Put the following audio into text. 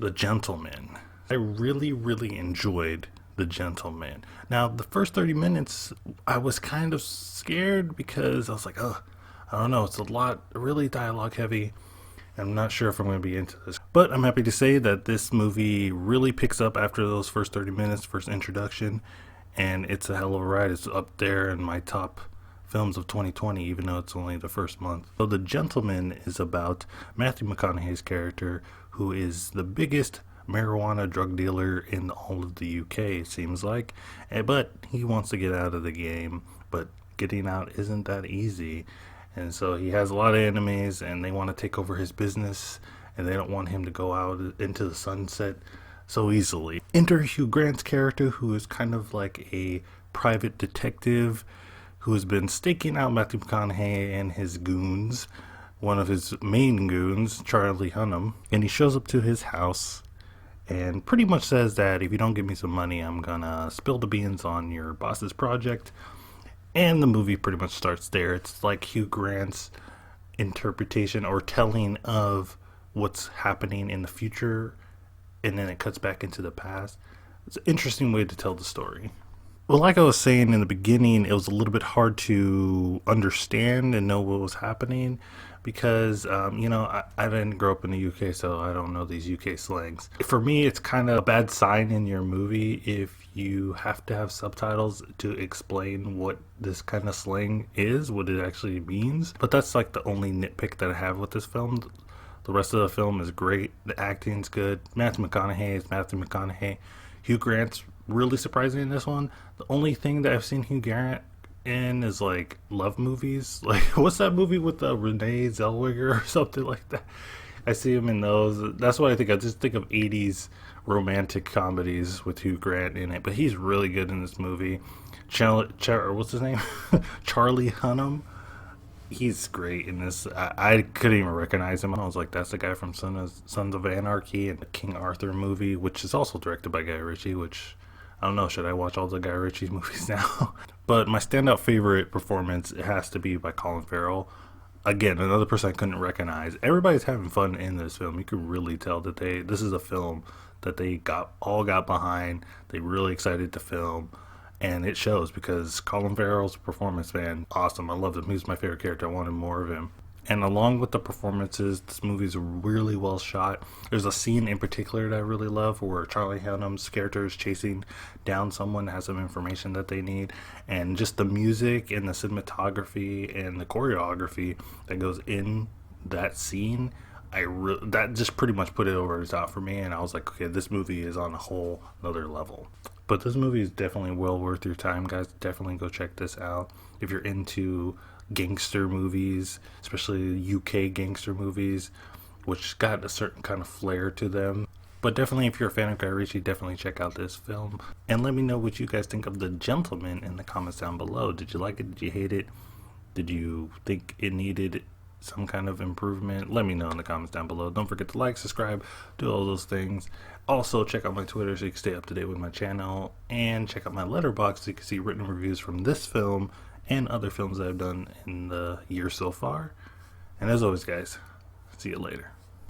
The Gentleman. I really enjoyed The Gentleman. Now, the first 30 minutes, I was kind of scared because I was like, oh, I don't know, it's a lot, really dialogue heavy. I'm not sure if I'm going to be into this. But I'm happy to say that this movie really picks up after those first 30 minutes, first introduction. And it's a hell of a ride. It's up there in my top films of 2020, even though it's only the first month. So The Gentleman is about Matthew McConaughey's character, who is the biggest marijuana drug dealer in all of the UK, it seems like. But he wants to get out of the game, but getting out isn't that easy. And so he has a lot of enemies, and they want to take over his business, and they don't want him to go out into the sunset so easily. Enter Hugh Grant's character, who is kind of like a private detective who has been staking out Matthew McConaughey and his goons, one of his main goons, Charlie Hunnam. And he shows up to his house and pretty much says that if you don't give me some money, I'm gonna spill the beans on your boss's project. And the movie pretty much starts there. It's like Hugh Grant's interpretation or telling of what's happening in the future, and then it cuts back into the past. It's an interesting way to tell the story. Well, like I was saying in the beginning, it was a little bit hard to understand and know what was happening because, I didn't grow up in the UK, so I don't know these UK slangs. For me, it's kind of a bad sign in your movie if you have to have subtitles to explain what this kind of slang is, what it actually means. But that's like the only nitpick that I have with this film. The rest of the film is great. The acting's good. Matthew McConaughey is Matthew McConaughey. Hugh Grant's really surprising in this one. The only thing that I've seen Hugh Grant in is like love movies. Like, what's that movie with Renee Zellweger or something like that? I see him in those. That's what I think. I just think of 80s romantic comedies with Hugh Grant in it. But he's really good in this movie. What's his name? Charlie Hunnam. He's great in this. I couldn't even recognize him. I was like, that's the guy from Sons of Anarchy and the King Arthur movie, which is also directed by Guy Ritchie, which, I don't know, should I watch all the Guy Ritchie movies now? But my standout favorite performance, it has to be by Colin Farrell. Again, another person I couldn't recognize. Everybody's having fun in this film. You can really tell that this is a film that they all got behind. They really excited to film. And it shows because Colin Farrell's performance, man, awesome. I loved him. He was my favorite character. I wanted more of him. And along with the performances, this movie's really well shot. There's a scene in particular that I really love where Charlie Hunnam's character is chasing down someone that has some information that they need. And just the music and the cinematography and the choreography that goes in that scene, that just pretty much put it over the top for me. And I was like, okay, this movie is on a whole another level. But this movie is definitely well worth your time, guys. Definitely go check this out. If you're into gangster movies, especially UK gangster movies, which got a certain kind of flair to them. But definitely, if you're a fan of Guy Ritchie, definitely check out this film. And let me know what you guys think of The Gentleman in the comments down below. Did you like it? Did you hate it? Did you think it needed some kind of improvement? Let me know in the comments down below. Don't forget to like, subscribe, do all those things. Also, check out my Twitter so you can stay up to date with my channel, and check out my Letterboxd so you can see written reviews from this film and other films that I've done in the year so far. And as always, guys, see you later.